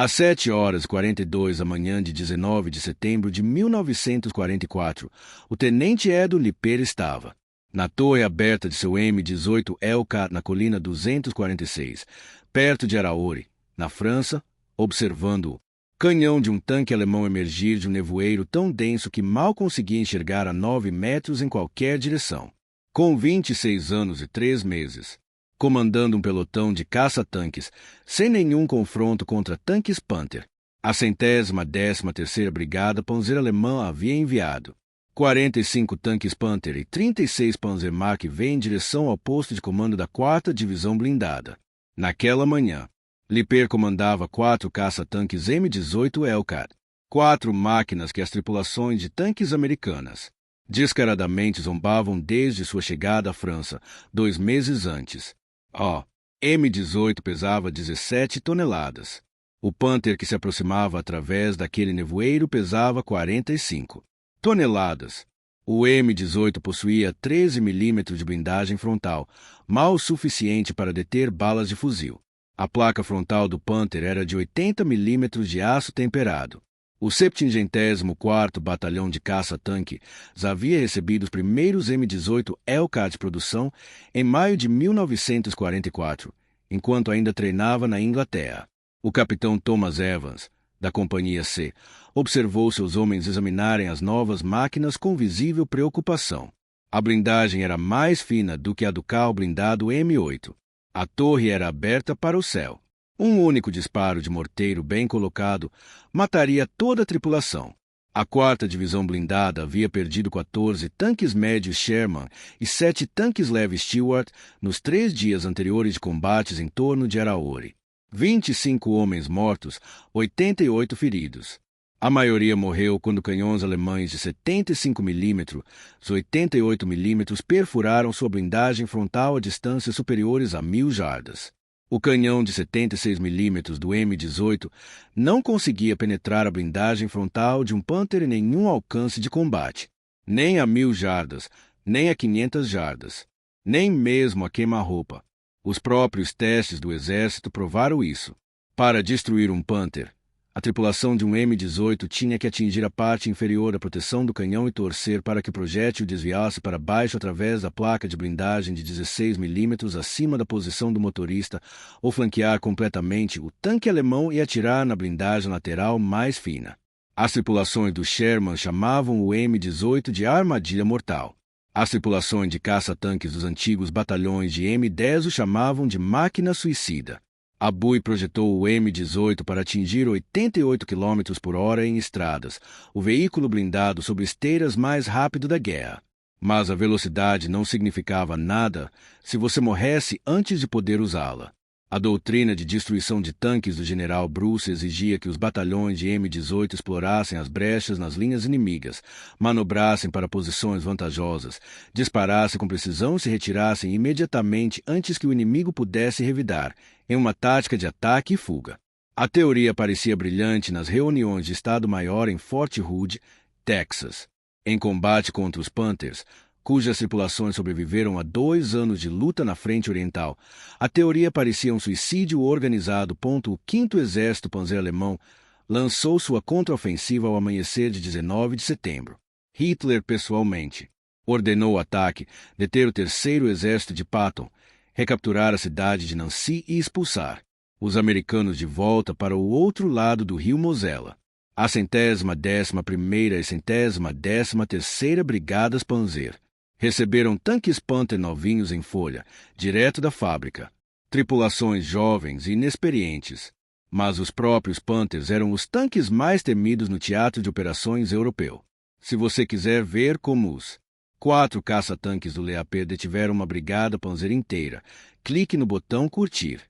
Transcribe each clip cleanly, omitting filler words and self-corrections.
Às 7h42 da manhã de 19 de setembro de 1944, o tenente Edo Lippert estava na torre aberta de seu M-18 Hellcat na colina 246, perto de Arauri, na França, observando o canhão de um tanque alemão emergir de um nevoeiro tão denso que mal conseguia enxergar a 9 metros em qualquer direção. Com 26 anos e 3 meses, comandando um pelotão de caça-tanques, sem nenhum confronto contra tanques Panther, a 113ª Brigada Panzer Alemã havia enviado 45 tanques Panther e 36 Panzer Mark V em direção ao posto de comando da 4ª Divisão Blindada. Naquela manhã, Lippert comandava 4 caça-tanques M-18 Hellcat, 4 máquinas que as tripulações de tanques americanas descaradamente zombavam desde sua chegada à França 2 meses antes. O M-18 pesava 17 toneladas. O Panther que se aproximava através daquele nevoeiro pesava 45 toneladas. O M-18 possuía 13 milímetros de blindagem frontal, mal o suficiente para deter balas de fuzil. A placa frontal do Panther era de 80 milímetros de aço temperado. O 74º Batalhão de Caça-Tanque havia recebido os primeiros M-18 Hellcat de produção em maio de 1944, enquanto ainda treinava na Inglaterra. O capitão Thomas Evans, da Companhia C, observou seus homens examinarem as novas máquinas com visível preocupação. A blindagem era mais fina do que a do carro blindado M8. A torre era aberta para o céu. Um único disparo de morteiro bem colocado mataria toda a tripulação. A 4ª Divisão Blindada havia perdido 14 tanques médios Sherman e 7 tanques leves Stewart nos 3 dias anteriores de combates em torno de Arauri. 25 homens mortos, 88 feridos. A maioria morreu quando canhões alemães de 75 mm, 88 mm perfuraram sua blindagem frontal a distâncias superiores a 1.000 jardas. O canhão de 76 mm do M-18 não conseguia penetrar a blindagem frontal de um Panther em nenhum alcance de combate, nem a 1.000 jardas, nem a 500 jardas, nem mesmo a queima-roupa. Os próprios testes do exército provaram isso. Para destruir um Panther, a tripulação de um M-18 tinha que atingir a parte inferior da proteção do canhão e torcer para que o projétil desviasse para baixo através da placa de blindagem de 16 mm acima da posição do motorista ou flanquear completamente o tanque alemão e atirar na blindagem lateral mais fina. As tripulações do Sherman chamavam o M-18 de armadilha mortal. As tripulações de caça-tanques dos antigos batalhões de M-10 o chamavam de máquina suicida. A Bui projetou o M-18 para atingir 88 km por hora em estradas, o veículo blindado sobre esteiras mais rápido da guerra. Mas a velocidade não significava nada se você morresse antes de poder usá-la. A doutrina de destruição de tanques do general Bruce exigia que os batalhões de M-18 explorassem as brechas nas linhas inimigas, manobrassem para posições vantajosas, disparassem com precisão e se retirassem imediatamente antes que o inimigo pudesse revidar, em uma tática de ataque e fuga. A teoria parecia brilhante nas reuniões de Estado-Maior em Fort Hood, Texas. Em combate contra os Panthers, cujas tripulações sobreviveram a 2 anos de luta na frente oriental, a teoria parecia um suicídio organizado. O 5º Exército Panzer Alemão lançou sua contraofensiva ao amanhecer de 19 de setembro. Hitler, pessoalmente, ordenou o ataque, deter o 3º Exército de Patton, recapturar a cidade de Nancy e expulsar os americanos de volta para o outro lado do rio Mosela. A 111ª e 113ª Brigadas Panzer receberam tanques Panther novinhos em folha, direto da fábrica. Tripulações jovens e inexperientes. Mas os próprios Panthers eram os tanques mais temidos no teatro de operações europeu. Se você quiser ver como os 4 caça-tanques do Leopard detiveram uma brigada Panzer inteira, clique no botão curtir.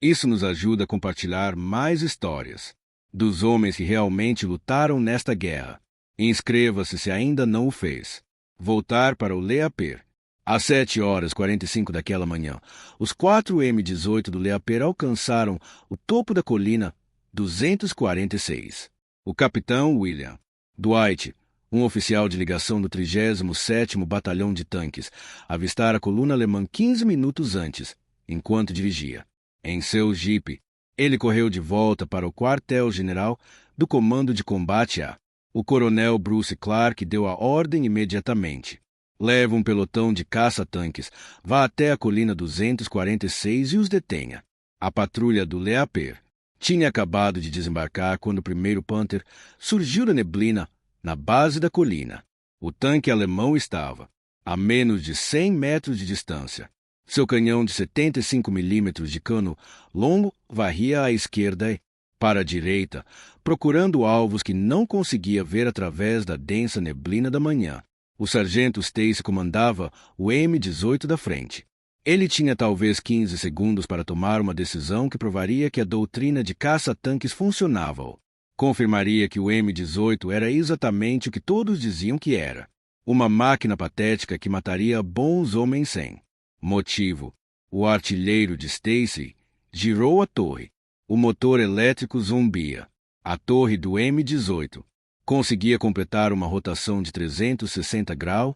Isso nos ajuda a compartilhar mais histórias dos homens que realmente lutaram nesta guerra. Inscreva-se se ainda não o fez. Voltar para o Leopard. Às 7h45 daquela manhã, os 4 M-18 do Leopard alcançaram o topo da colina 246. O capitão William Dwight, um oficial de ligação do 37º Batalhão de Tanques, avistara a coluna alemã 15 minutos antes, enquanto dirigia, em seu jipe, Ele correu de volta para o quartel-general do Comando de Combate A. O coronel Bruce Clark deu a ordem imediatamente. Leve um pelotão de caça-tanques, vá até a colina 246 e os detenha. A patrulha do Leaper tinha acabado de desembarcar quando o primeiro Panther surgiu da neblina na base da colina. O tanque alemão estava a menos de 100 metros de distância. Seu canhão de 75 milímetros de cano longo varria à esquerda e para a direita, procurando alvos que não conseguia ver através da densa neblina da manhã. O sargento Stacy comandava o M-18 da frente. Ele tinha talvez 15 segundos para tomar uma decisão que provaria que a doutrina de caça-tanques funcionava. Confirmaria que o M-18 era exatamente o que todos diziam que era. Uma máquina patética que mataria bons homens sem motivo. O artilheiro de Stacy girou a torre. O motor elétrico zumbia. A torre do M-18 conseguia completar uma rotação de 360 graus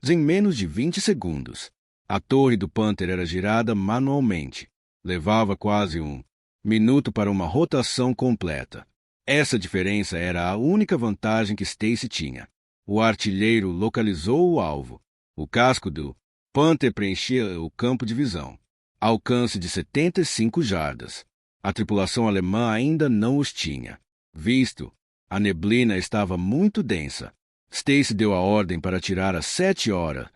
em menos de 20 segundos. A torre do Panther era girada manualmente. Levava quase 1 minuto para uma rotação completa. Essa diferença era a única vantagem que Stacy tinha. O artilheiro localizou o alvo. O casco do Panther preenchia o campo de visão. Alcance de 75 jardas. A tripulação alemã ainda não os tinha visto. A neblina estava muito densa. Stacy deu a ordem para atirar às 7 horas,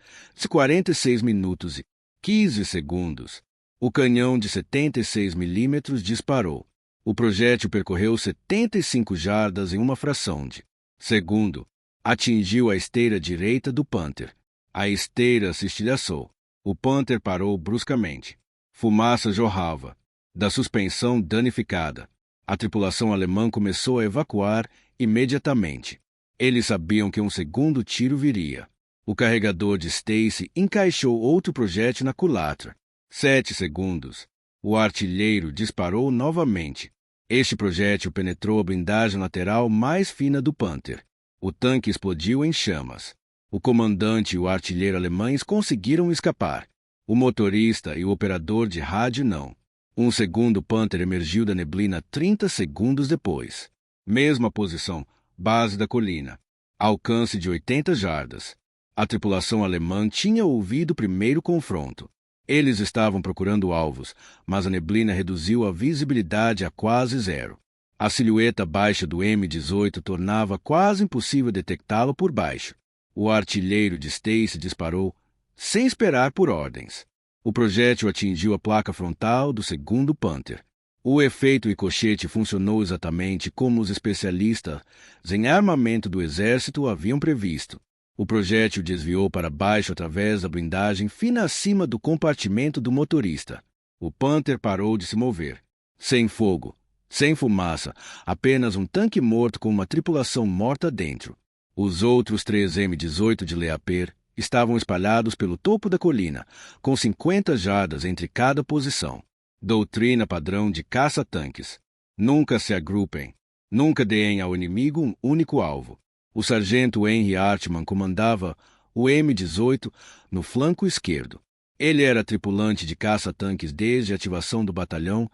46 minutos e 15 segundos. O canhão de 76 milímetros disparou. O projétil percorreu 75 jardas em uma fração de segundo. Atingiu a esteira direita do Panther. A esteira se estilhaçou. O Panther parou bruscamente. Fumaça jorrava da suspensão danificada. A tripulação alemã começou a evacuar imediatamente. Eles sabiam que um segundo tiro viria. O carregador de Stacy encaixou outro projétil na culatra. 7 segundos. O artilheiro disparou novamente. Este projétil penetrou a blindagem lateral mais fina do Panther. O tanque explodiu em chamas. O comandante e o artilheiro alemães conseguiram escapar. O motorista e o operador de rádio não. Um segundo Panther emergiu da neblina 30 segundos depois. Mesma posição, base da colina. Alcance de 80 jardas. A tripulação alemã tinha ouvido o primeiro confronto. Eles estavam procurando alvos, mas a neblina reduziu a visibilidade a quase zero. A silhueta baixa do M-18 tornava quase impossível detectá-lo por baixo. O artilheiro de Stacy disparou, sem esperar por ordens. O projétil atingiu a placa frontal do segundo Panther. O efeito ricochete funcionou exatamente como os especialistas em armamento do exército haviam previsto. O projétil desviou para baixo através da blindagem fina acima do compartimento do motorista. O Panther parou de se mover. Sem fogo, sem fumaça, apenas um tanque morto com uma tripulação morta dentro. Os outros 3 M-18 de Leaper estavam espalhados pelo topo da colina, com 50 jardas entre cada posição. Doutrina padrão de caça-tanques. Nunca se agrupem. Nunca deem ao inimigo um único alvo. O sargento Henry Hartmann comandava o M-18 no flanco esquerdo. Ele era tripulante de caça-tanques desde a ativação do batalhão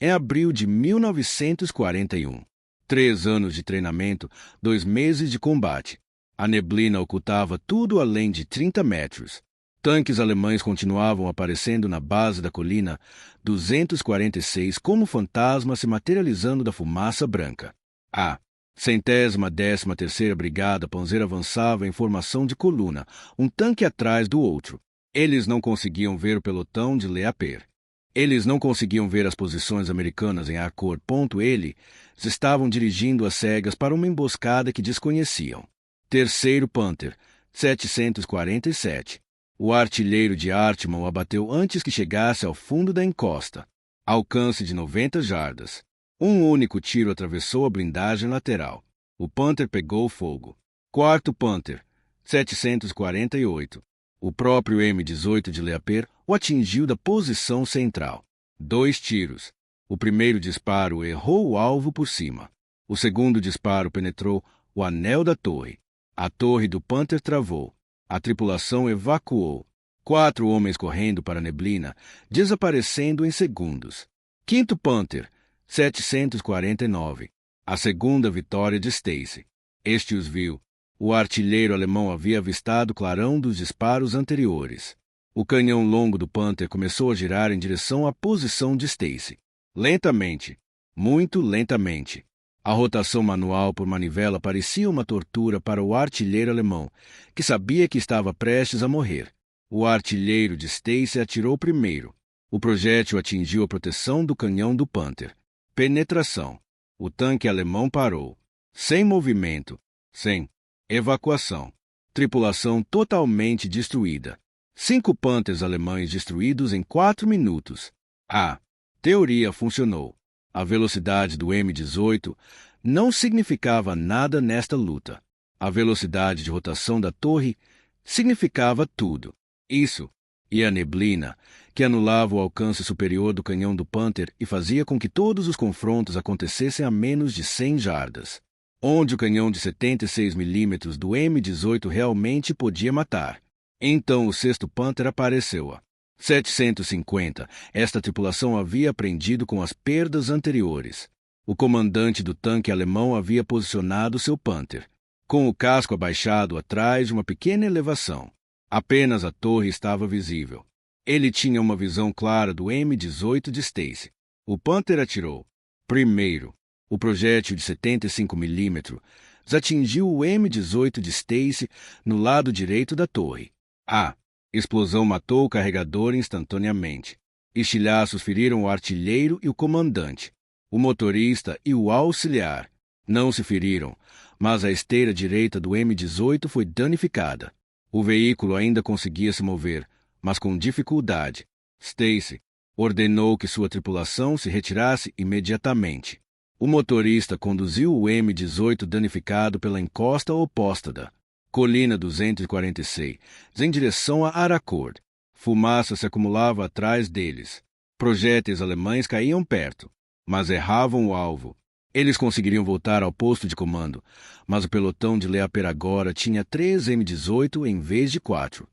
em abril de 1941. 3 anos de treinamento, 2 meses de combate. A neblina ocultava tudo além de 30 metros. Tanques alemães continuavam aparecendo na base da colina 246 como fantasmas se materializando da fumaça branca. A 113ª Brigada Panzer avançava em formação de coluna, um tanque atrás do outro. Eles não conseguiam ver o pelotão de Leaper. Eles não conseguiam ver as posições americanas em Harcourt. Eles estavam dirigindo as cegas para uma emboscada que desconheciam. Terceiro Panther, 747. O artilheiro de Hartmann o abateu antes que chegasse ao fundo da encosta. Alcance de 90 jardas. Um único tiro atravessou a blindagem lateral. O Panther pegou fogo. Quarto Panther, 748. O próprio M-18 de Leaper o atingiu da posição central. 2 tiros. O primeiro disparo errou o alvo por cima. O segundo disparo penetrou o anel da torre. A torre do Panther travou. A tripulação evacuou. 4 homens correndo para a neblina, desaparecendo em segundos. Quinto Panther, 749. A segunda vitória de Stacy. Este os viu. O artilheiro alemão havia avistado o clarão dos disparos anteriores. O canhão longo do Panther começou a girar em direção à posição de Stacy. Lentamente. Muito lentamente. A rotação manual por manivela parecia uma tortura para o artilheiro alemão, que sabia que estava prestes a morrer. O artilheiro de Stacy atirou primeiro. O projétil atingiu a proteção do canhão do Panther. Penetração. O tanque alemão parou. Sem movimento. Sem evacuação. Tripulação totalmente destruída. 5 Panthers alemães destruídos em 4 minutos. A teoria funcionou. A velocidade do M-18 não significava nada nesta luta. A velocidade de rotação da torre significava tudo. Isso e a neblina, que anulava o alcance superior do canhão do Panther e fazia com que todos os confrontos acontecessem a menos de 100 jardas, onde o canhão de 76 mm do M-18 realmente podia matar. Então o 6º Panther apareceu a 750. Esta tripulação havia aprendido com as perdas anteriores. O comandante do tanque alemão havia posicionado seu Panther, com o casco abaixado atrás de uma pequena elevação. Apenas a torre estava visível. Ele tinha uma visão clara do M-18 de Stacy. O Panther atirou. Primeiro, o projétil de 75 mm atingiu o M-18 de Stacy no lado direito da torre. A explosão matou o carregador instantaneamente. Estilhaços feriram o artilheiro e o comandante. O motorista e o auxiliar não se feriram, mas a esteira direita do M-18 foi danificada. O veículo ainda conseguia se mover, mas com dificuldade. Stacy ordenou que sua tripulação se retirasse imediatamente. O motorista conduziu o M-18 danificado pela encosta oposta da colina 246 em direção a Aracord. Fumaça se acumulava atrás deles. Projéteis alemães caíam perto, mas erravam o alvo. Eles conseguiriam voltar ao posto de comando, mas o pelotão de Leaper agora tinha 3 M-18 em vez de 4.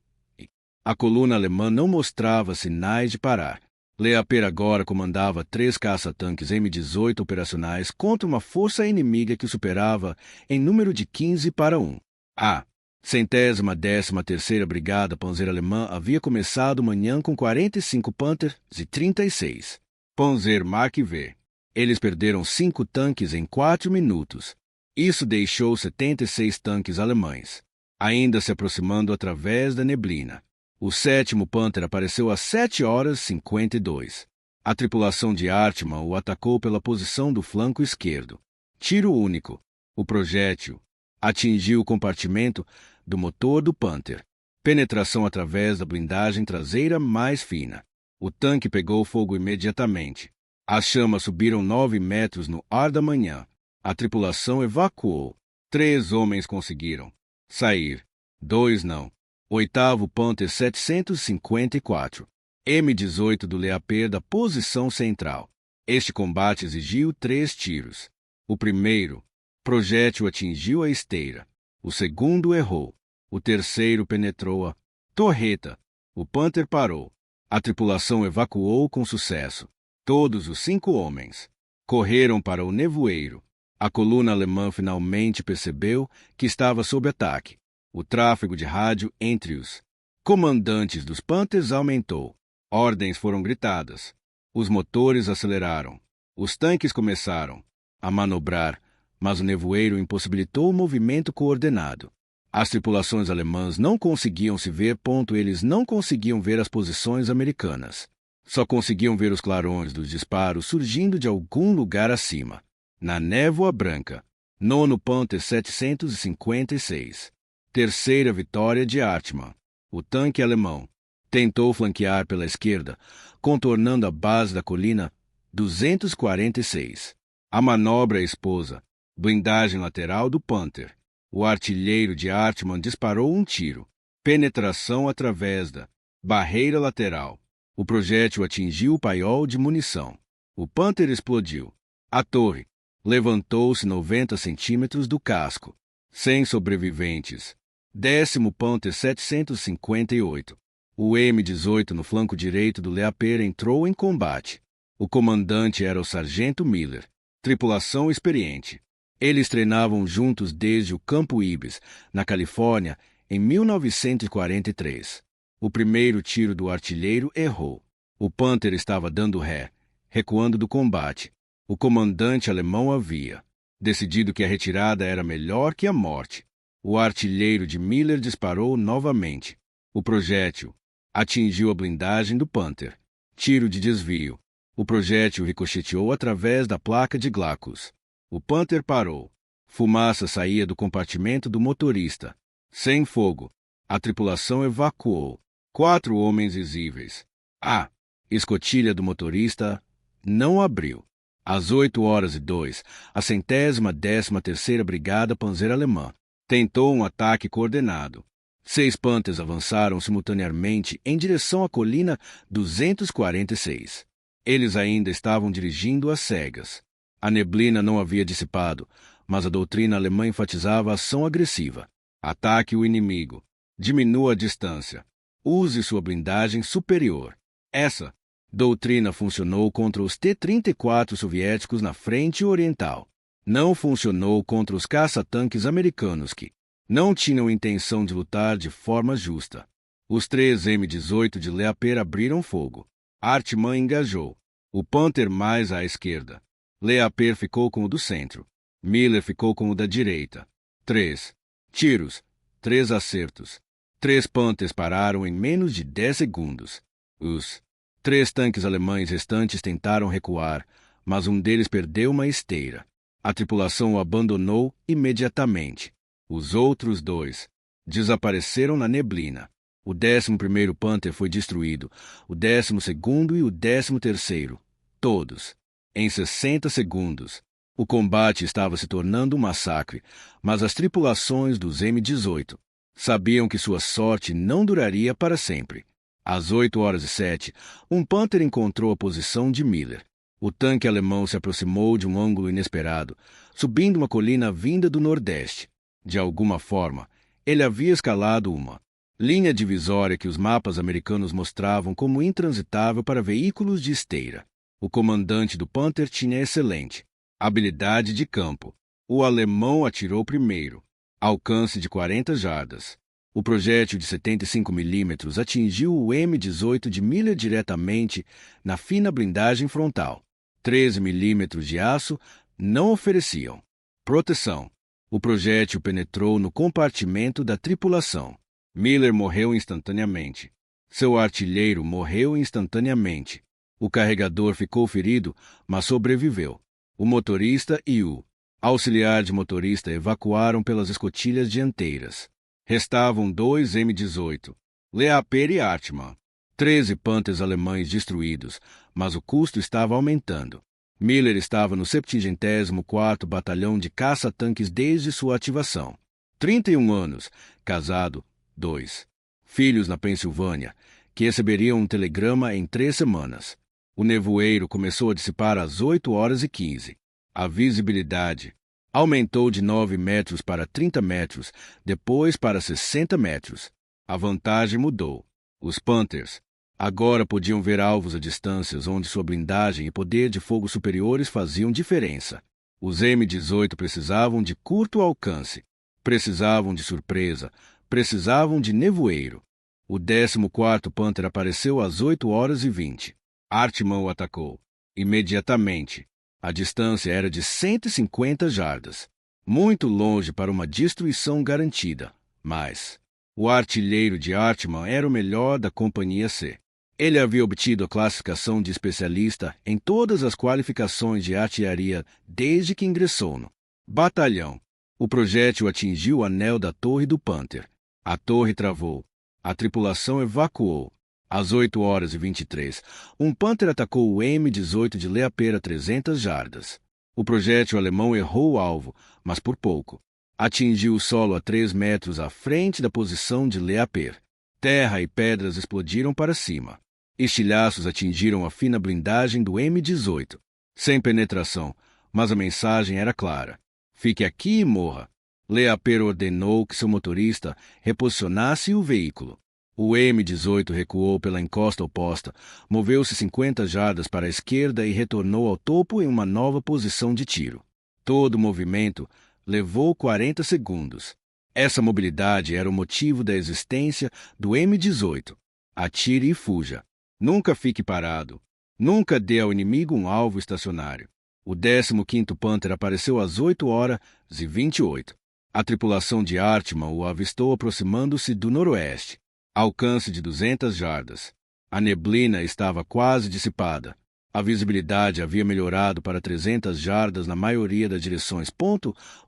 A coluna alemã não mostrava sinais de parar. Leaper agora comandava 3 caça-tanques M-18 operacionais contra uma força inimiga que superava em número de 15 para 1. A 113ª Brigada Panzer Alemã havia começado manhã com 45 Panther e 36 Panzer Mark V. Eles perderam 5 tanques em 4 minutos. Isso deixou 76 tanques alemães, ainda se aproximando através da neblina. O 7º Panther apareceu às 7h52. A tripulação de Hartmann o atacou pela posição do flanco esquerdo. Tiro único. O projétil atingiu o compartimento do motor do Panther. Penetração através da blindagem traseira mais fina. O tanque pegou fogo imediatamente. As chamas subiram 9 metros no ar da manhã. A tripulação evacuou. 3 homens conseguiram sair. 2 não. 8º Panther 754. M-18 do Leaper da posição central. Este combate exigiu 3 tiros. O primeiro projétil atingiu a esteira. O segundo errou. O terceiro penetrou a torreta. O Panther parou. A tripulação evacuou com sucesso. Todos os 5 homens correram para o nevoeiro. A coluna alemã finalmente percebeu que estava sob ataque. O tráfego de rádio entre os comandantes dos Panthers aumentou. Ordens foram gritadas. Os motores aceleraram. Os tanques começaram a manobrar, mas o nevoeiro impossibilitou o movimento coordenado. As tripulações alemãs não conseguiam se ver. Eles não conseguiam ver as posições americanas. Só conseguiam ver os clarões dos disparos surgindo de algum lugar acima. Na névoa branca. 9º Panther 756. Terceira vitória de Hartmann. O tanque alemão tentou flanquear pela esquerda, contornando a base da colina 246. A manobra esposa. Blindagem lateral do Panther. O artilheiro de Hartmann disparou um tiro. Penetração através da barreira lateral. O projétil atingiu o paiol de munição. O Panther explodiu. A torre levantou-se 90 centímetros do casco. Sem sobreviventes. 10º Panther 758. O M-18 no flanco direito do Leaper entrou em combate. O comandante era o sargento Miller, tripulação experiente. Eles treinavam juntos desde o Campo Ibis, na Califórnia, em 1943. O primeiro tiro do artilheiro errou. O Panther estava dando ré, recuando do combate. O comandante alemão havia decidido que a retirada era melhor que a morte. O artilheiro de Miller disparou novamente. O projétil atingiu a blindagem do Panther. Tiro de desvio. O projétil ricocheteou através da placa de Glacus. O Panther parou. Fumaça saía do compartimento do motorista. Sem fogo. A tripulação evacuou. 4 homens visíveis. A escotilha do motorista não abriu. Às 8h02, a 113ª Brigada Panzer Alemã tentou um ataque coordenado. 6 Panthers avançaram simultaneamente em direção à colina 246. Eles ainda estavam dirigindo às cegas. A neblina não havia dissipado, mas a doutrina alemã enfatizava a ação agressiva. Ataque o inimigo. Diminua a distância. Use sua blindagem superior. Essa doutrina funcionou contra os T-34 soviéticos na frente oriental. Não funcionou contra os caça-tanques americanos que não tinham intenção de lutar de forma justa. Os 3 M-18 de Leaper abriram fogo. Hartmann engajou. O Panther mais à esquerda. Leaper ficou com o do centro. Miller ficou com o da direita. 3 tiros. 3 acertos. 3 Panthers pararam em menos de 10 segundos. Os 3 tanques alemães restantes tentaram recuar, mas um deles perdeu uma esteira. A tripulação o abandonou imediatamente. Os outros 2 desapareceram na neblina. O 11º Panther foi destruído, o 12º e o 13º, todos, em 60 segundos. O combate estava se tornando um massacre, mas as tripulações dos M-18 sabiam que sua sorte não duraria para sempre. Às 8h07, um Panther encontrou a posição de Miller. O tanque alemão se aproximou de um ângulo inesperado, subindo uma colina vinda do nordeste. De alguma forma, ele havia escalado uma linha divisória que os mapas americanos mostravam como intransitável para veículos de esteira. O comandante do Panther tinha excelente habilidade de campo. O alemão atirou primeiro. Alcance de 40 jardas. O projétil de 75 milímetros atingiu o M-18 de Miller diretamente na fina blindagem frontal. 13 milímetros de aço não ofereciam proteção. O projétil penetrou no compartimento da tripulação. Miller morreu instantaneamente. Seu artilheiro morreu instantaneamente. O carregador ficou ferido, mas sobreviveu. O motorista e o auxiliar de motorista evacuaram pelas escotilhas dianteiras. Restavam 2 M-18, Leaper e Hartmann. 13 Panthers alemães destruídos, mas o custo estava aumentando. Miller estava no 74º Batalhão de Caça-Tanques desde sua ativação. 31 anos, casado, 2 filhos na Pensilvânia, que receberiam um telegrama em 3 semanas. O nevoeiro começou a dissipar às 8h15. A visibilidade aumentou de 9 metros para 30 metros, depois para 60 metros. A vantagem mudou. Os Panthers agora podiam ver alvos a distâncias onde sua blindagem e poder de fogo superiores faziam diferença. Os M-18 precisavam de curto alcance, precisavam de surpresa, precisavam de nevoeiro. O 14º Panther apareceu às 8h20. Hartmann o atacou. Imediatamente. A distância era de 150 jardas. Muito longe para uma destruição garantida. Mas o artilheiro de Hartmann era o melhor da Companhia C. Ele havia obtido a classificação de especialista em todas as qualificações de artilharia desde que ingressou no batalhão. O projétil atingiu o anel da torre do Panther. A torre travou. A tripulação evacuou. Às 8h23, um Panther atacou o M-18 de Leaper a 300 jardas. O projétil alemão errou o alvo, mas por pouco. Atingiu o solo a 3 metros à frente da posição de Leaper. Terra e pedras explodiram para cima. Estilhaços atingiram a fina blindagem do M-18. Sem penetração, mas a mensagem era clara. Fique aqui e morra. Leaper ordenou que seu motorista reposicionasse o veículo. O M-18 recuou pela encosta oposta, moveu-se 50 jardas para a esquerda e retornou ao topo em uma nova posição de tiro. Todo o movimento levou 40 segundos. Essa mobilidade era o motivo da existência do M-18. Atire e fuja. Nunca fique parado. Nunca dê ao inimigo um alvo estacionário. O 15º Panther apareceu às 8h28. A tripulação de Hartmann o avistou aproximando-se do noroeste, a alcance de 200 jardas. A neblina estava quase dissipada. A visibilidade havia melhorado para 300 jardas na maioria das direções.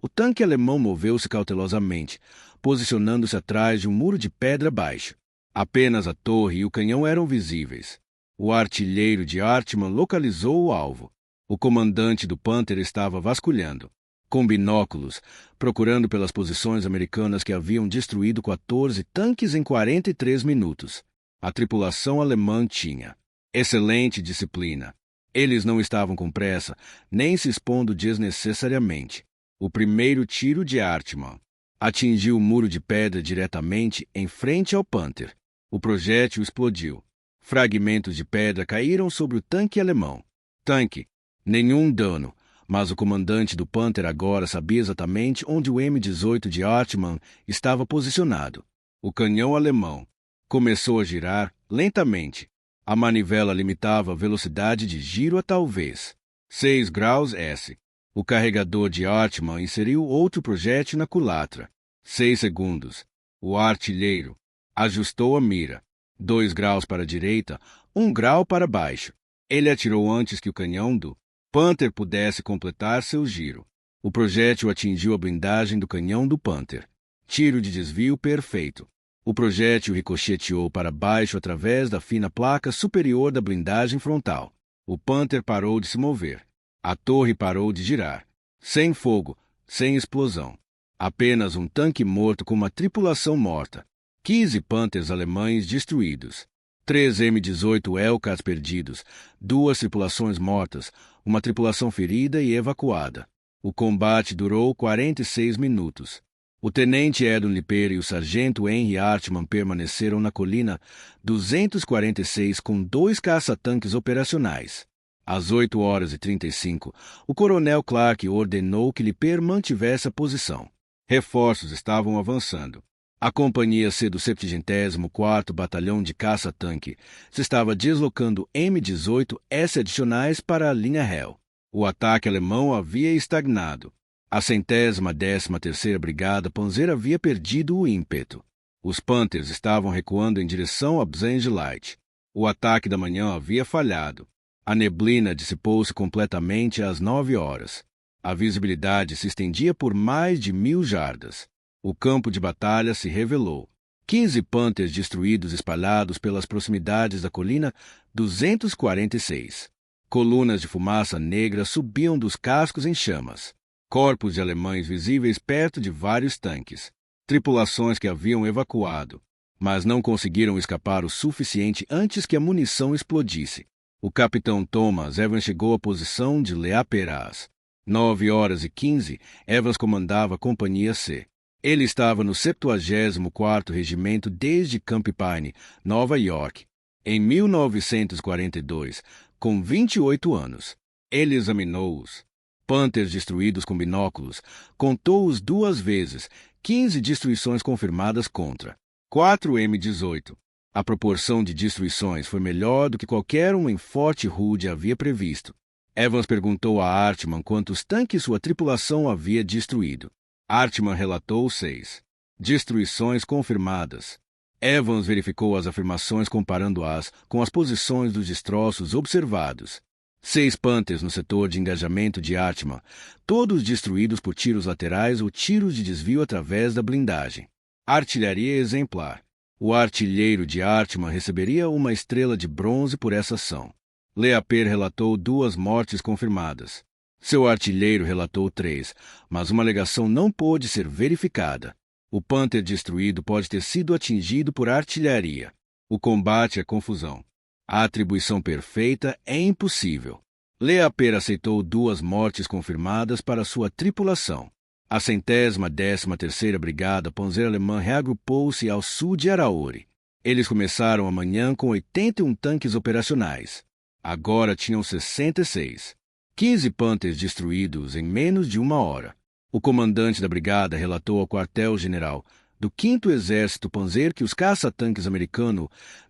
O tanque alemão moveu-se cautelosamente, posicionando-se atrás de um muro de pedra baixo. Apenas a torre e o canhão eram visíveis. O artilheiro de Hartmann localizou o alvo. O comandante do Panther estava vasculhando, com binóculos, procurando pelas posições americanas que haviam destruído 14 tanques em 43 minutos. A tripulação alemã tinha excelente disciplina. Eles não estavam com pressa, nem se expondo desnecessariamente. O primeiro tiro de Hartmann atingiu o muro de pedra diretamente em frente ao Panther. O projétil explodiu. Fragmentos de pedra caíram sobre o tanque alemão. Tanque. Nenhum dano, mas o comandante do Panther agora sabia exatamente onde o M-18 de Hartmann estava posicionado. O canhão alemão começou a girar lentamente. A manivela limitava a velocidade de giro a talvez 6 graus S. O carregador de Hartmann inseriu outro projétil na culatra. 6 segundos. O artilheiro ajustou a mira. 2 graus para a direita, 1 grau para baixo. Ele atirou antes que o canhão do Panther pudesse completar seu giro. O projétil atingiu a blindagem do canhão do Panther. Tiro de desvio perfeito. O projétil ricocheteou para baixo através da fina placa superior da blindagem frontal. O Panther parou de se mover. A torre parou de girar. Sem fogo, sem explosão. Apenas um tanque morto com uma tripulação morta. 15 Panthers alemães destruídos. 3 M-18 Hellcats perdidos. 2 tripulações mortas. Uma tripulação ferida e evacuada. O combate durou 46 minutos. O tenente Edwin Lippert e o sargento Henry Hartmann permaneceram na colina 246 com 2 caça-tanques operacionais. Às 8h35, o coronel Clark ordenou que Lippert mantivesse a posição. Reforços estavam avançando. A companhia C do 74º Batalhão de Caça-Tanque se estava deslocando M-18S adicionais para a linha Hell. O ataque alemão havia estagnado. A 113ª Brigada Panzer havia perdido o ímpeto. Os Panthers estavam recuando em direção a Bzengeleit. O ataque da manhã havia falhado. A neblina dissipou-se completamente às 9h. A visibilidade se estendia por mais de 1000 jardas. O campo de batalha se revelou. 15 Panthers destruídos espalhados pelas proximidades da colina 246. Colunas de fumaça negra subiam dos cascos em chamas. Corpos de alemães visíveis perto de vários tanques. Tripulações que haviam evacuado, mas não conseguiram escapar o suficiente antes que a munição explodisse. O capitão Thomas Evans chegou à posição de Leaperas. 9h15, Evans comandava a Companhia C. Ele estava no 74º Regimento desde Camp Pine, Nova York, em 1942, com 28 anos. Ele examinou-os. Panthers destruídos com binóculos, contou-os 2 vezes, 15 destruições confirmadas contra 4 M-18. A proporção de destruições foi melhor do que qualquer um em Fort Hood havia previsto. Evans perguntou a Hartmann quantos tanques sua tripulação havia destruído. Hartmann relatou 6 destruições confirmadas. Evans verificou as afirmações comparando-as com as posições dos destroços observados. 6 Panthers no setor de engajamento de Hartmann, todos destruídos por tiros laterais ou tiros de desvio através da blindagem. Artilharia exemplar. O artilheiro de Hartmann receberia uma estrela de bronze por essa ação. Leaper relatou 2 mortes confirmadas. Seu artilheiro relatou 3, mas uma alegação não pôde ser verificada. O Panther destruído pode ter sido atingido por artilharia. O combate é confusão. A atribuição perfeita é impossível. Leaper aceitou 2 mortes confirmadas para sua tripulação. A 113ª Brigada Panzer Alemã reagrupou-se ao sul de Arauri. Eles começaram a manhã com 81 tanques operacionais. Agora tinham 66. 15 Panthers destruídos em menos de uma hora. O comandante da brigada relatou ao quartel-general do 5º Exército Panzer que os caça-tanques americanos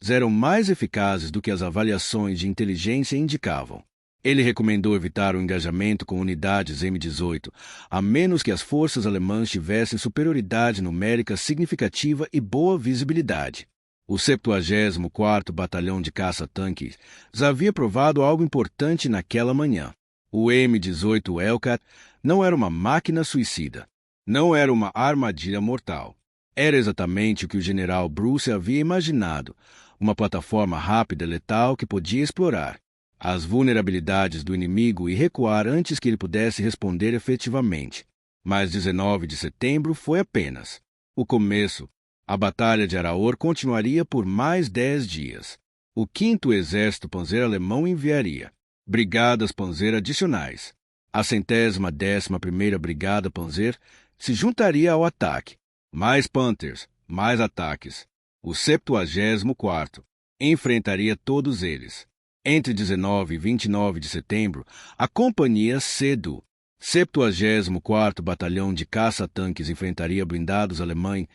eram mais eficazes do que as avaliações de inteligência indicavam. Ele recomendou evitar o engajamento com unidades M-18, a menos que as forças alemãs tivessem superioridade numérica significativa e boa visibilidade. O 74º Batalhão de Caça-Tanques havia provado algo importante naquela manhã. O M-18 Hellcat não era uma máquina suicida. Não era uma armadilha mortal. Era exatamente o que o general Bruce havia imaginado, uma plataforma rápida e letal que podia explorar as vulnerabilidades do inimigo e recuar antes que ele pudesse responder efetivamente. Mas 19 de setembro foi apenas o começo. A Batalha de Araor continuaria por mais 10 dias. O 5º Exército Panzer Alemão enviaria brigadas Panzer adicionais. A 111ª Brigada Panzer se juntaria ao ataque. Mais Panthers, mais ataques. O 74º enfrentaria todos eles. Entre 19 e 29 de setembro, a Companhia C do 74º Batalhão de Caça-Tanques enfrentaria blindados alemães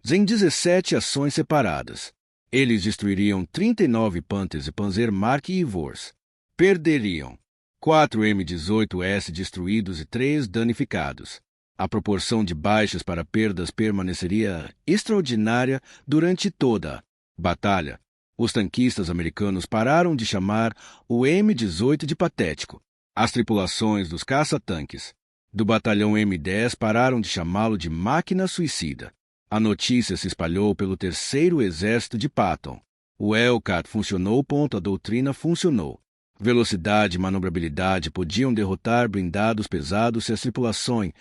em 17 ações separadas. Eles destruiriam 39 Panthers e Panzer Mark Ivors. Perderiam 4 M18S destruídos e 3 danificados. A proporção de baixas para perdas permaneceria extraordinária durante toda a batalha. Os tanquistas americanos pararam de chamar o M-18 de patético. As tripulações dos caça-tanques do batalhão M-10 pararam de chamá-lo de máquina suicida. A notícia se espalhou pelo 3º Exército de Patton. O Hellcat funcionou. A doutrina funcionou. Velocidade e manobrabilidade podiam derrotar blindados pesados se as tripulações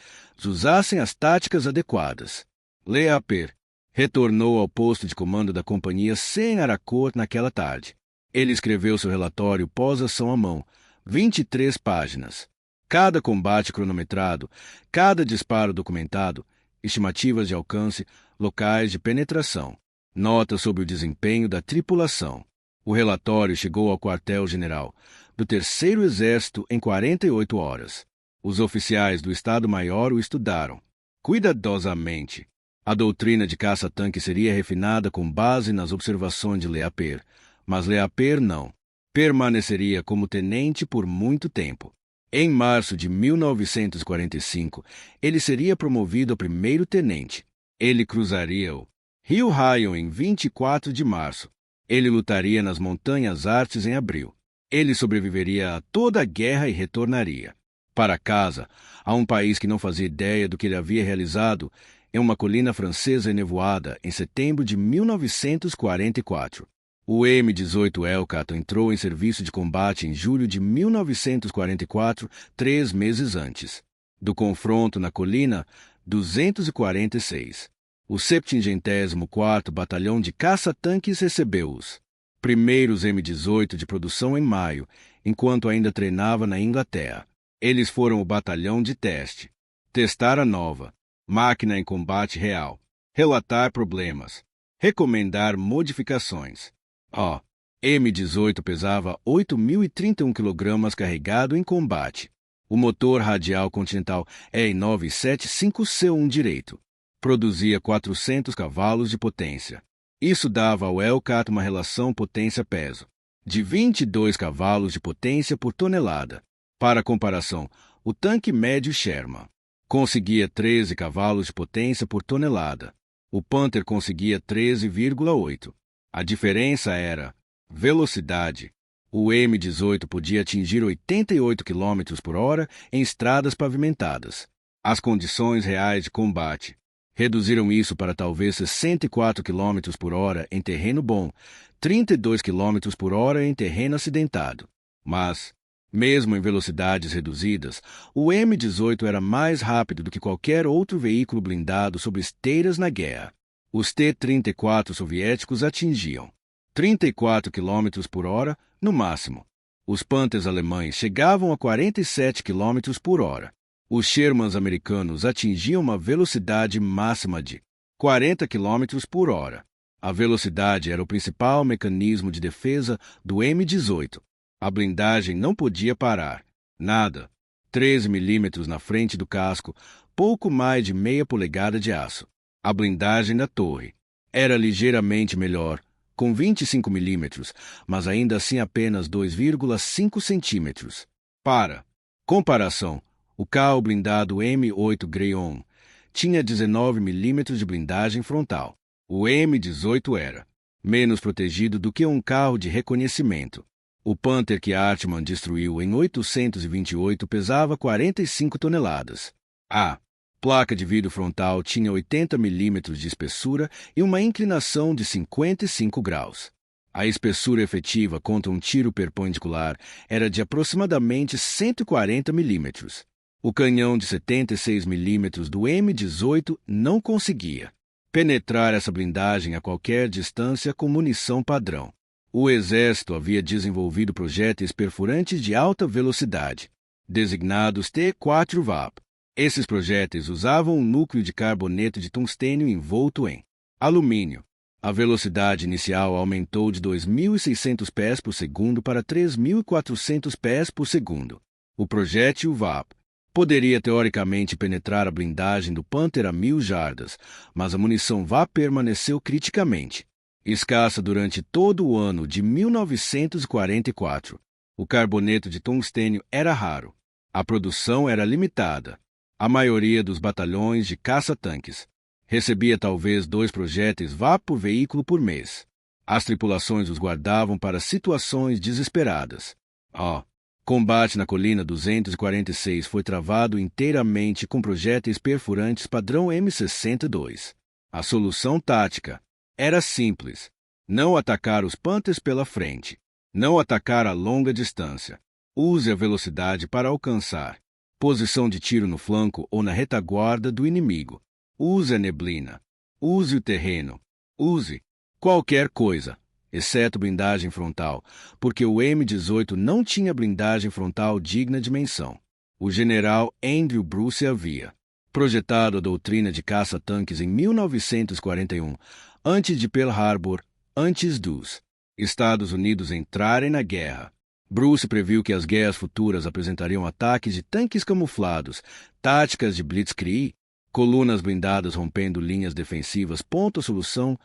usassem as táticas adequadas. Leaper retornou ao posto de comando da Companhia C em Aracourt naquela tarde. Ele escreveu seu relatório pós-ação à mão, 23 páginas. Cada combate cronometrado, cada disparo documentado, estimativas de alcance, locais de penetração, notas sobre o desempenho da tripulação. O relatório chegou ao quartel-general do 3º Exército em 48 horas. Os oficiais do Estado-Maior o estudaram cuidadosamente. A doutrina de caça-tanque seria refinada com base nas observações de Leaper, mas Leaper não permaneceria como tenente por muito tempo. Em março de 1945, ele seria promovido a primeiro-tenente. Ele cruzaria o Rio Ryan em 24 de março. Ele lutaria nas Montanhas Artes em abril. Ele sobreviveria a toda a guerra e retornaria para casa, a um país que não fazia ideia do que ele havia realizado em uma colina francesa enevoada em setembro de 1944. O M-18 Hellcat entrou em serviço de combate em julho de 1944, 3 meses antes do confronto na colina 246. O 74º Batalhão de Caça-Tanques recebeu os primeiros M-18 de produção em maio, enquanto ainda treinava na Inglaterra. Eles foram o batalhão de teste. Testar a nova máquina em combate real. Relatar problemas. Recomendar modificações. O M-18 pesava 8.031 kg carregado em combate. O motor radial Continental E975C1 direito produzia 400 cavalos de potência. Isso dava ao Hellcat uma relação potência-peso de 22 cavalos de potência por tonelada. Para comparação, o tanque médio Sherman conseguia 13 cavalos de potência por tonelada. O Panther conseguia 13,8. A diferença era velocidade. O M-18 podia atingir 88 km por hora em estradas pavimentadas. As condições reais de combate reduziram isso para talvez 64 km por hora em terreno bom, 32 km por hora em terreno acidentado. Mas, mesmo em velocidades reduzidas, o M-18 era mais rápido do que qualquer outro veículo blindado sobre esteiras na guerra. Os T-34 soviéticos atingiam 34 km por hora no máximo. Os Panthers alemães chegavam a 47 km por hora. Os Shermans americanos atingiam uma velocidade máxima de 40 km por hora. A velocidade era o principal mecanismo de defesa do M18. A blindagem não podia parar. Nada. 13 milímetros na frente do casco, pouco mais de meia polegada de aço. A blindagem da torre era ligeiramente melhor, com 25 milímetros, mas ainda assim apenas 2,5 centímetros. Para comparação, o carro blindado M8 Greyhound tinha 19 milímetros de blindagem frontal. O M18 era menos protegido do que um carro de reconhecimento. O Panther que Hartmann destruiu em 828 pesava 45 toneladas. A placa de vidro frontal tinha 80 milímetros de espessura e uma inclinação de 55 graus. A espessura efetiva contra um tiro perpendicular era de aproximadamente 140 milímetros. O canhão de 76 milímetros do M18 não conseguia penetrar essa blindagem a qualquer distância com munição padrão. O Exército havia desenvolvido projéteis perfurantes de alta velocidade, designados T4 VAP. Esses projéteis usavam um núcleo de carboneto de tungstênio envolto em alumínio. A velocidade inicial aumentou de 2.600 pés por segundo para 3.400 pés por segundo. O projétil VAP poderia teoricamente penetrar a blindagem do Panther a 1.000 jardas, mas a munição VAP permaneceu criticamente escassa durante todo o ano de 1944. O carboneto de tungstênio era raro. A produção era limitada. A maioria dos batalhões de caça-tanques recebia talvez 2 projéteis VAP por veículo por mês. As tripulações os guardavam para situações desesperadas. O combate na colina 246 foi travado inteiramente com projéteis perfurantes padrão M62. A solução tática era simples: não atacar os Panthers pela frente, não atacar a longa distância. Use a velocidade para alcançar posição de tiro no flanco ou na retaguarda do inimigo. Use a neblina. Use o terreno. Use qualquer coisa, exceto blindagem frontal, porque o M18 não tinha blindagem frontal digna de menção. O general Andrew Bruce havia projetado a doutrina de caça-tanques em 1941, antes de Pearl Harbor, antes dos Estados Unidos entrarem na guerra. Bruce previu que as guerras futuras apresentariam ataques de tanques camuflados, táticas de blitzkrieg, colunas blindadas rompendo linhas defensivas. A solução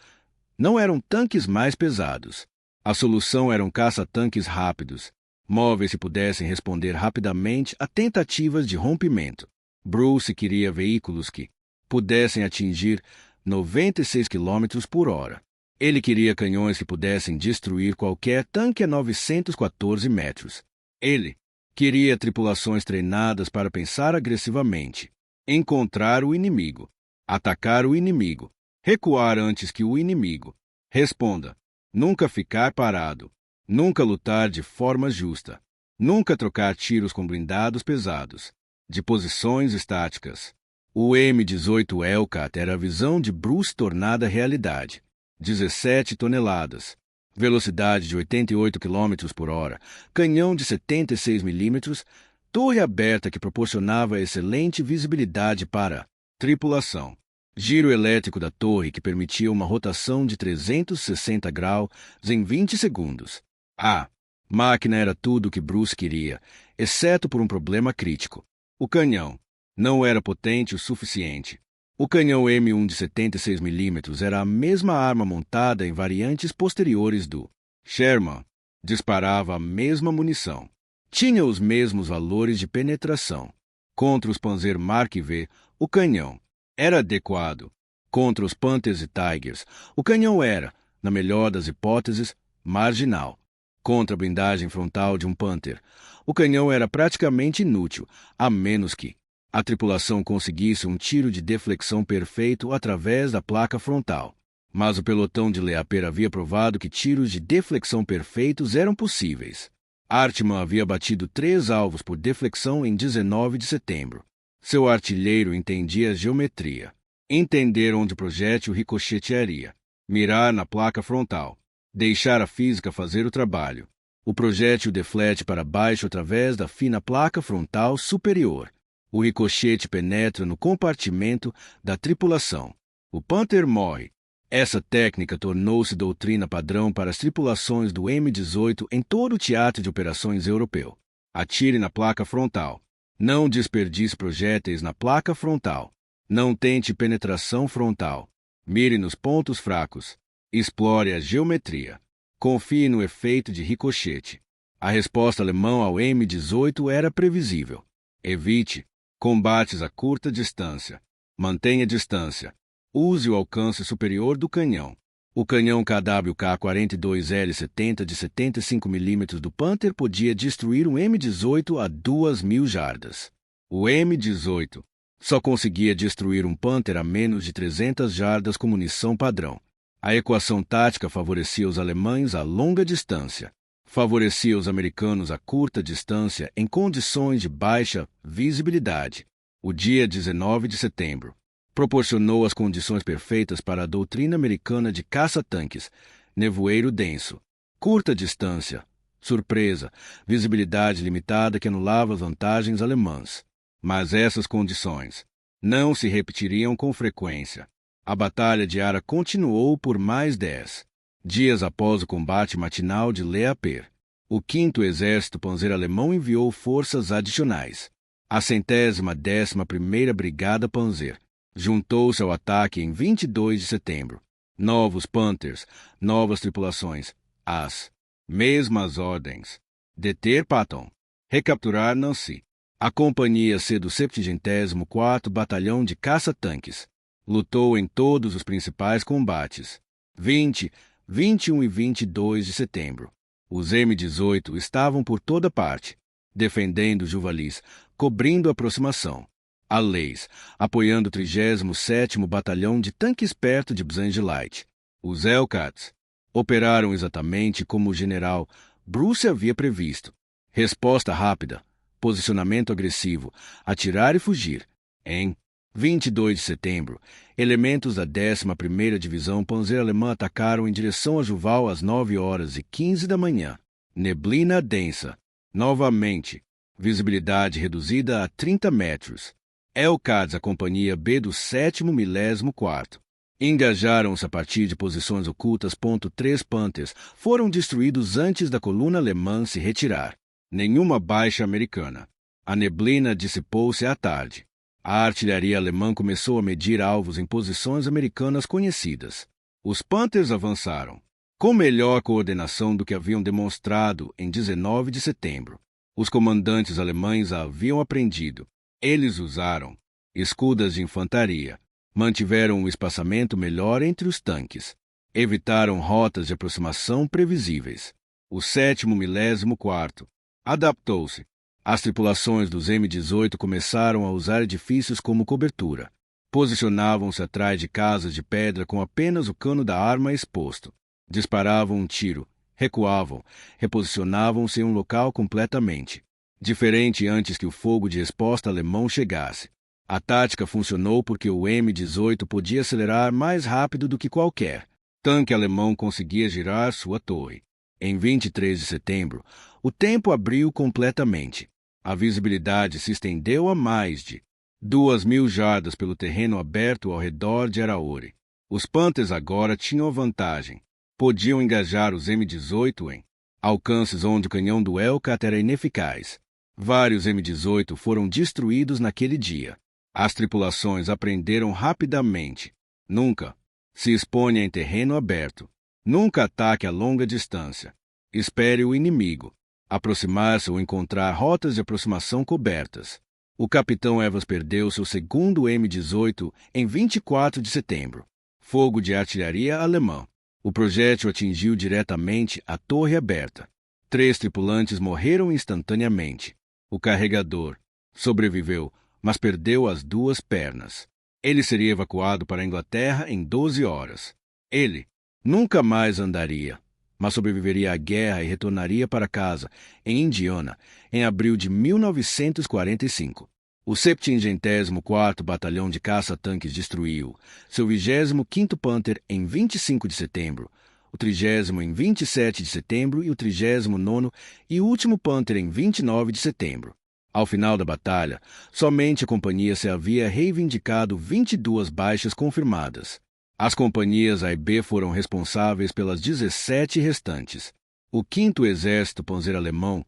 não eram tanques mais pesados. A solução eram caça-tanques rápidos, móveis que pudessem responder rapidamente a tentativas de rompimento. Bruce queria veículos que pudessem atingir 96 km por hora. Ele queria canhões que pudessem destruir qualquer tanque a 914 metros. Ele queria tripulações treinadas para pensar agressivamente, encontrar o inimigo, atacar o inimigo, recuar antes que o inimigo responda, nunca ficar parado, nunca lutar de forma justa, nunca trocar tiros com blindados pesados, de posições estáticas. O M18 Hellcat era a visão de Bruce tornada realidade. 17 toneladas, velocidade de 88 km por hora, canhão de 76 milímetros, torre aberta que proporcionava excelente visibilidade para a tripulação, giro elétrico da torre que permitia uma rotação de 360 graus em 20 segundos. A máquina era tudo o que Bruce queria, exceto por um problema crítico. O canhão não era potente o suficiente. O canhão M1 de 76 milímetros era a mesma arma montada em variantes posteriores do Sherman. Disparava a mesma munição. Tinha os mesmos valores de penetração. Contra os Panzer Mark V, o canhão era adequado. Contra os Panthers e Tigers, o canhão era, na melhor das hipóteses, marginal. Contra a blindagem frontal de um Panther, o canhão era praticamente inútil, a menos que a tripulação conseguisse um tiro de deflexão perfeito através da placa frontal. Mas o pelotão de Leaper havia provado que tiros de deflexão perfeitos eram possíveis. Hartmann havia batido 3 alvos por deflexão em 19 de setembro. Seu artilheiro entendia a geometria, entender onde o projétil ricochetearia, mirar na placa frontal, deixar a física fazer o trabalho. O projétil deflete para baixo através da fina placa frontal superior. O ricochete penetra no compartimento da tripulação. O Panther morre. Essa técnica tornou-se doutrina padrão para as tripulações do M-18 em todo o teatro de operações europeu. Atire na placa frontal. Não desperdice projéteis na placa frontal. Não tente penetração frontal. Mire nos pontos fracos. Explore a geometria. Confie no efeito de ricochete. A resposta alemã ao M-18 era previsível. Evite combates a curta distância. Mantenha distância. Use o alcance superior do canhão. O canhão KWK-42L 70 de 75 mm do Panther podia destruir um M-18 a 2.000 jardas. O M-18 só conseguia destruir um Panther a menos de 300 jardas com munição padrão. A equação tática favorecia os alemães a longa distância. Favorecia os americanos a curta distância em condições de baixa visibilidade. O dia 19 de setembro proporcionou as condições perfeitas para a doutrina americana de caça-tanques, nevoeiro denso, curta distância, surpresa, visibilidade limitada que anulava as vantagens alemãs. Mas essas condições não se repetiriam com frequência. A Batalha de Ara continuou por mais 10 dias após o combate matinal de Leaper. O 5º Exército Panzer Alemão enviou forças adicionais. A 111ª Brigada Panzer juntou-se ao ataque em 22 de setembro. Novos Panthers, novas tripulações, as mesmas ordens. Deter Patton. Recapturar Nancy. A Companhia C do 74º Batalhão de Caça-Tanques lutou em todos os principais combates. 20, 21 e 22 de setembro. Os M-18 estavam por toda parte, defendendo Juvalis, cobrindo a aproximação. A Leis, apoiando o 37º Batalhão de Tanques perto de Bzangelight. Os Hellcats operaram exatamente como o general Bruce havia previsto. Resposta rápida, posicionamento agressivo, atirar e fugir. Em 22 de setembro, elementos da 11ª Divisão Panzer Alemã atacaram em direção a Juval às 9h15 da manhã. Neblina densa. Novamente, visibilidade reduzida a 30 metros. Hellcats, a Companhia B do 7º Milésimo Quarto. Engajaram-se a partir de posições ocultas. 3 Panthers foram destruídos antes da coluna alemã se retirar. Nenhuma baixa americana. A neblina dissipou-se à tarde. A artilharia alemã começou a medir alvos em posições americanas conhecidas. Os Panthers avançaram, com melhor coordenação do que haviam demonstrado em 19 de setembro. Os comandantes alemães a haviam aprendido. Eles usaram escudas de infantaria, mantiveram um espaçamento melhor entre os tanques, evitaram rotas de aproximação previsíveis. O 7º Milésimo Quarto adaptou-se. As tripulações dos M-18 começaram a usar edifícios como cobertura. Posicionavam-se atrás de casas de pedra com apenas o cano da arma exposto. Disparavam um tiro, recuavam, reposicionavam-se em um local completamente diferente antes que o fogo de resposta alemão chegasse. A tática funcionou porque o M-18 podia acelerar mais rápido do que qualquer tanque alemão conseguia girar sua torre. Em 23 de setembro, o tempo abriu completamente. A visibilidade se estendeu a mais de 2.000 jardas pelo terreno aberto ao redor de Araore. Os Panthers agora tinham a vantagem. Podiam engajar os M-18 em alcances onde o canhão do Hellcat era ineficaz. Vários M-18 foram destruídos naquele dia. As tripulações aprenderam rapidamente. Nunca se exponha em terreno aberto. Nunca ataque a longa distância. Espere o inimigo aproximar-se ou encontrar rotas de aproximação cobertas. O capitão Evans perdeu seu segundo M-18 em 24 de setembro. Fogo de artilharia alemã. O projétil atingiu diretamente a torre aberta. 3 tripulantes morreram instantaneamente. O carregador sobreviveu, mas perdeu as 2 pernas. Ele seria evacuado para a Inglaterra em 12 horas. Ele nunca mais andaria, mas sobreviveria à guerra e retornaria para casa, em Indiana, em abril de 1945. O 74º Batalhão de Caça-Tanques destruiu seu 25º Panther em 25 de setembro, o 30º em 27 de setembro e o 39º e último Panther em 29 de setembro. Ao final da batalha, somente a companhia se havia reivindicado 22 baixas confirmadas. As companhias A e B foram responsáveis pelas 17 restantes. O 5º Exército Panzer Alemão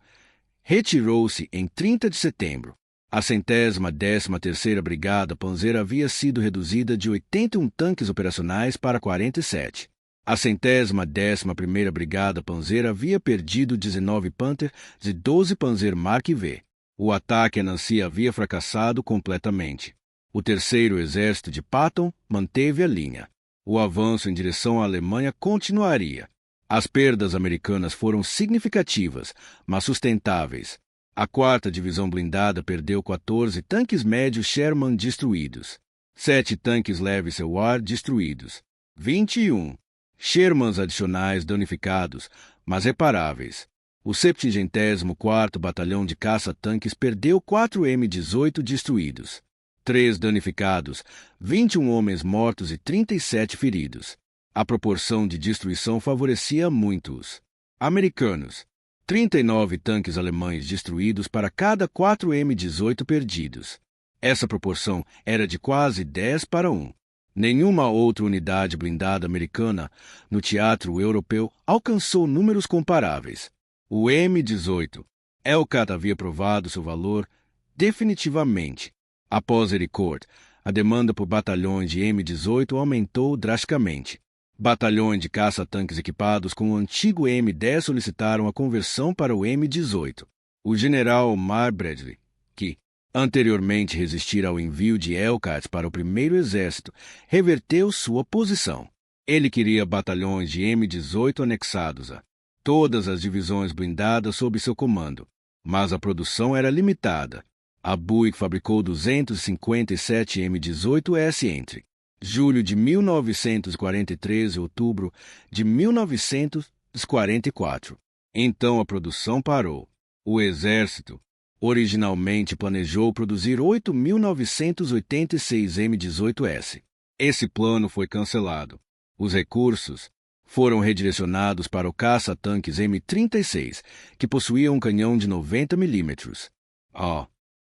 retirou-se em 30 de setembro. A 113ª Brigada Panzer havia sido reduzida de 81 tanques operacionais para 47. A 111ª Brigada Panzer havia perdido 19 Panther e 12 Panzer Mark V. O ataque a Nancy havia fracassado completamente. O 3º Exército de Patton manteve a linha. O avanço em direção à Alemanha continuaria. As perdas americanas foram significativas, mas sustentáveis. A 4ª Divisão Blindada perdeu 14 tanques médios Sherman destruídos, 7 tanques leves Seward destruídos, 21 Shermans adicionais danificados, mas reparáveis. O 74º Batalhão de Caça-Tanques perdeu 4 M-18 destruídos, 3 danificados, 21 homens mortos e 37 feridos. A proporção de destruição favorecia muito os americanos. 39 tanques alemães destruídos para cada 4 M-18 perdidos. Essa proporção era de quase 10 para 1. Nenhuma outra unidade blindada americana no teatro europeu alcançou números comparáveis. O M-18 Hellcat havia provado seu valor definitivamente. Após Hericourt, a demanda por batalhões de M-18 aumentou drasticamente. Batalhões de caça-tanques equipados com o antigo M-10 solicitaram a conversão para o M-18. O general Mar Bradley, que anteriormente resistira ao envio de Hellcats para o 1º Exército, reverteu sua posição. Ele queria batalhões de M-18 anexados a todas as divisões blindadas sob seu comando, mas a produção era limitada. A Buick fabricou 257 M-18S entre julho de 1943 e outubro de 1944. Então a produção parou. O Exército originalmente planejou produzir 8.986 M-18S. Esse plano foi cancelado. Os recursos foram redirecionados para o caça-tanques M-36, que possuía um canhão de 90 mm.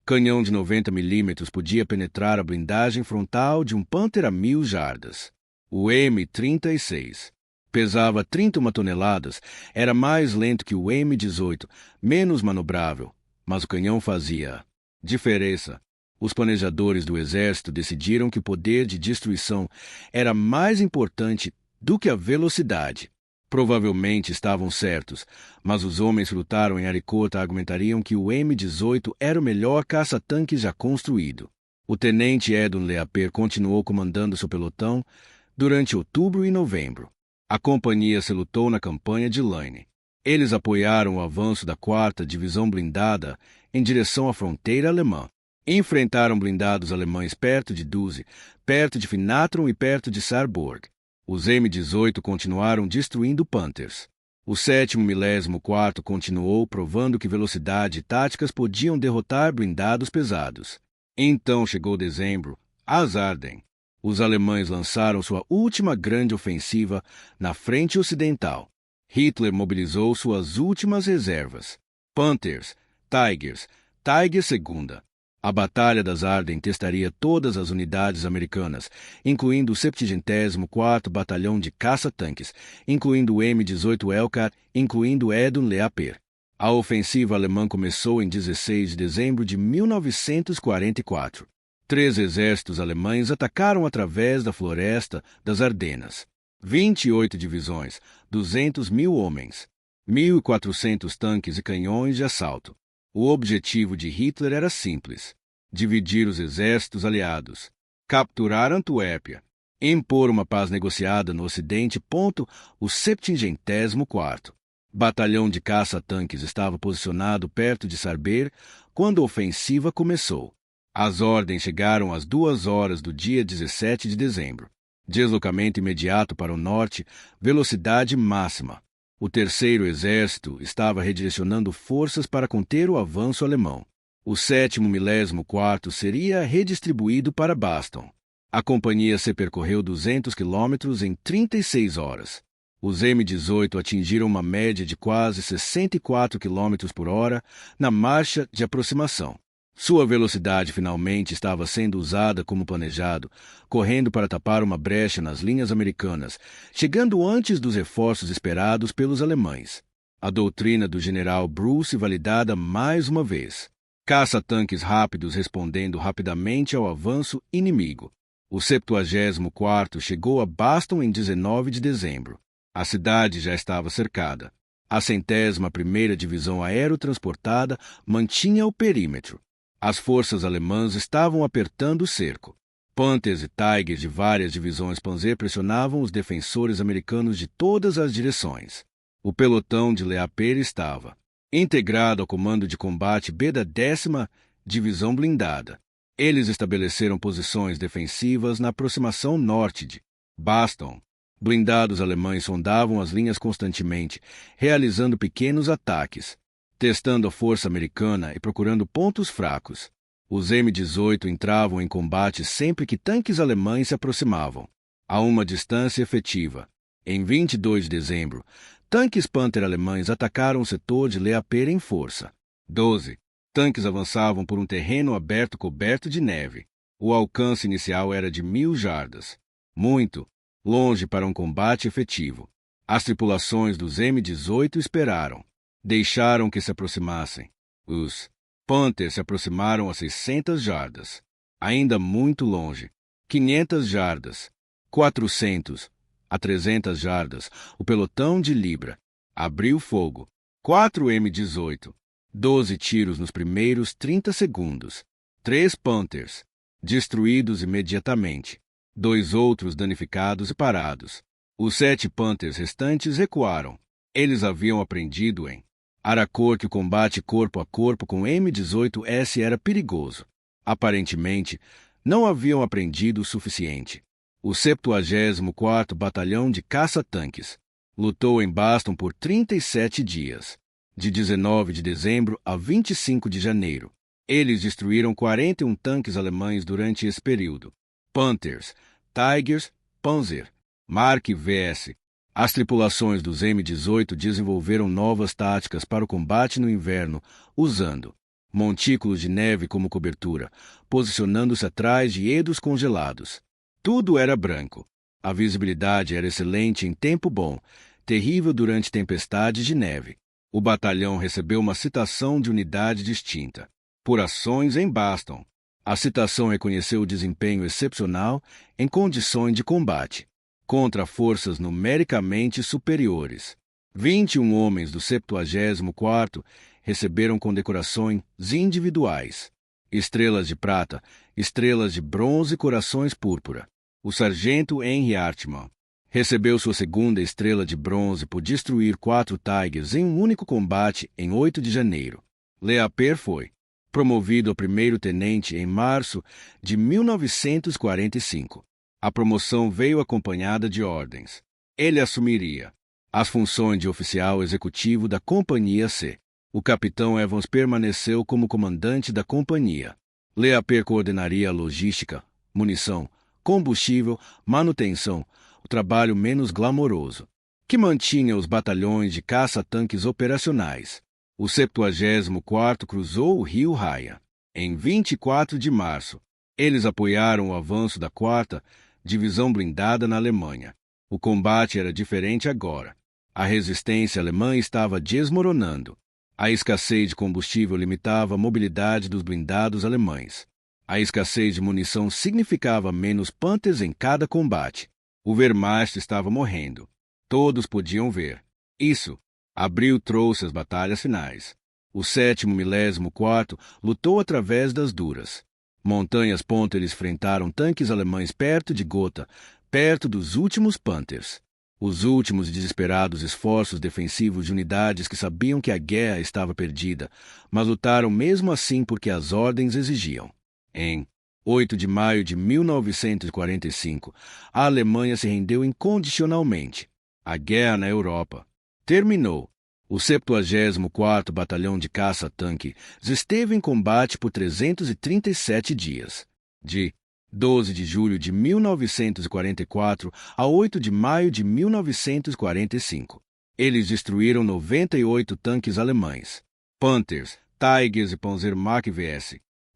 Canhão de 90 mm podia penetrar a blindagem frontal de um Panther a 1.000 jardas. O M-36 pesava 31 toneladas, era mais lento que o M-18, menos manobrável, mas o canhão fazia diferença. Os planejadores do exército decidiram que o poder de destruição era mais importante do que a velocidade. Provavelmente estavam certos, mas os homens que lutaram em Hericourt argumentariam que o M-18 era o melhor caça-tanques já construído. O tenente Edwin Leaper continuou comandando seu pelotão durante outubro e novembro. A companhia se lutou na campanha de Lane. Eles apoiaram o avanço da 4ª Divisão Blindada em direção à fronteira alemã. Enfrentaram blindados alemães perto de Duze, perto de Finatron e perto de Saarburg. Os M-18 continuaram destruindo Panthers. O 7º Milésimo IV continuou provando que velocidade e táticas podiam derrotar blindados pesados. Então chegou dezembro, as Ardennes. Os alemães lançaram sua última grande ofensiva na frente ocidental. Hitler mobilizou suas últimas reservas. Panthers, Tigers, Tiger II. A Batalha das Ardennes testaria todas as unidades americanas, incluindo o 74º Batalhão de Caça-Tanques, incluindo o M-18 Hellcat, incluindo Edwin Leaper. A ofensiva alemã começou em 16 de dezembro de 1944. 3 exércitos alemães atacaram através da floresta das Ardenas. 28 divisões, 200.000 homens, 1.400 tanques e canhões de assalto. O objetivo de Hitler era simples: dividir os exércitos aliados, capturar Antuérpia, impor uma paz negociada no Ocidente. O 74º Batalhão de Caça-Tanques estava posicionado perto de Sarber quando a ofensiva começou. As ordens chegaram às 2 horas do dia 17 de dezembro. Deslocamento imediato para o norte, velocidade máxima. O 3º Exército estava redirecionando forças para conter o avanço alemão. O 7º Milésimo IV seria redistribuído para Baston. A companhia se percorreu 200 quilômetros em 36 horas. Os M-18 atingiram uma média de quase 64 km por hora na marcha de aproximação. Sua velocidade finalmente estava sendo usada como planejado, correndo para tapar uma brecha nas linhas americanas, chegando antes dos reforços esperados pelos alemães. A doutrina do general Bruce validada mais uma vez. Caça-tanques rápidos respondendo rapidamente ao avanço inimigo. O 74º chegou a Boston em 19 de dezembro. A cidade já estava cercada. A 101ª Divisão Aerotransportada mantinha o perímetro. As forças alemãs estavam apertando o cerco. Panthers e Tigers de várias divisões Panzer pressionavam os defensores americanos de todas as direções. O pelotão de Leaper estava integrado ao comando de combate B da 10ª Divisão Blindada. Eles estabeleceram posições defensivas na aproximação norte de Boston. Blindados alemães sondavam as linhas constantemente, realizando pequenos ataques, testando a força americana e procurando pontos fracos. Os M-18 entravam em combate sempre que tanques alemães se aproximavam, a uma distância efetiva. Em 22 de dezembro, tanques Panther alemães atacaram o setor de Leaper em força. 12. Tanques avançavam por um terreno aberto coberto de neve. O alcance inicial era de 1.000 jardas. Muito longe para um combate efetivo. As tripulações dos M-18 esperaram. Deixaram que se aproximassem. Os Panthers se aproximaram a 600 jardas. Ainda muito longe. 500 jardas. 400 a 300 jardas. O pelotão de Libra abriu fogo. 4 M-18. 12 tiros nos primeiros 30 segundos. 3 Panthers destruídos imediatamente. 2 outros danificados e parados. Os 7 Panthers restantes recuaram. Eles haviam aprendido em Aracore que o combate corpo a corpo com M-18S era perigoso. Aparentemente, não haviam aprendido o suficiente. O 74º Batalhão de Caça-Tanques lutou em Boston por 37 dias, de 19 de dezembro a 25 de janeiro. Eles destruíram 41 tanques alemães durante esse período. Panthers, Tigers, Panzer, Mark vs. As tripulações dos M-18 desenvolveram novas táticas para o combate no inverno, usando montículos de neve como cobertura, posicionando-se atrás de edros congelados. Tudo era branco. A visibilidade era excelente em tempo bom, terrível durante tempestades de neve. O batalhão recebeu uma citação de unidade distinta por ações em Boston. A citação reconheceu o desempenho excepcional em condições de combate contra forças numericamente superiores. 21 homens do 74º receberam condecorações individuais, estrelas de prata, estrelas de bronze e corações púrpura. O sargento Henry Hartmann recebeu sua segunda estrela de bronze por destruir 4 Tigers em um único combate em 8 de janeiro. Leaper foi promovido a primeiro-tenente em março de 1945. A promoção veio acompanhada de ordens. Ele assumiria as funções de oficial executivo da Companhia C. O capitão Evans permaneceu como comandante da companhia. Leaper coordenaria a logística, munição, combustível, manutenção, o trabalho menos glamouroso, que mantinha os batalhões de caça-tanques operacionais. O 74º cruzou o rio Ryan. Em 24 de março, eles apoiaram o avanço da 4ª Divisão Blindada na Alemanha. O combate era diferente agora. A resistência alemã estava desmoronando. A escassez de combustível limitava a mobilidade dos blindados alemães. A escassez de munição significava menos Panthers em cada combate. O Wehrmacht estava morrendo. Todos podiam ver. Isso. Abril trouxe as batalhas finais. O 7º-milésimo-4º lutou através das duras montanhas Ponto. Eles enfrentaram tanques alemães perto de Gotha, perto dos últimos Panthers. Os últimos desesperados esforços defensivos de unidades que sabiam que a guerra estava perdida, mas lutaram mesmo assim porque as ordens exigiam. Em 8 de maio de 1945, a Alemanha se rendeu incondicionalmente. A guerra na Europa terminou. O 74º Batalhão de Caça-Tanque esteve em combate por 337 dias, de 12 de julho de 1944 a 8 de maio de 1945. Eles destruíram 98 tanques alemães, Panthers, Tigers e Panzer Mark vs.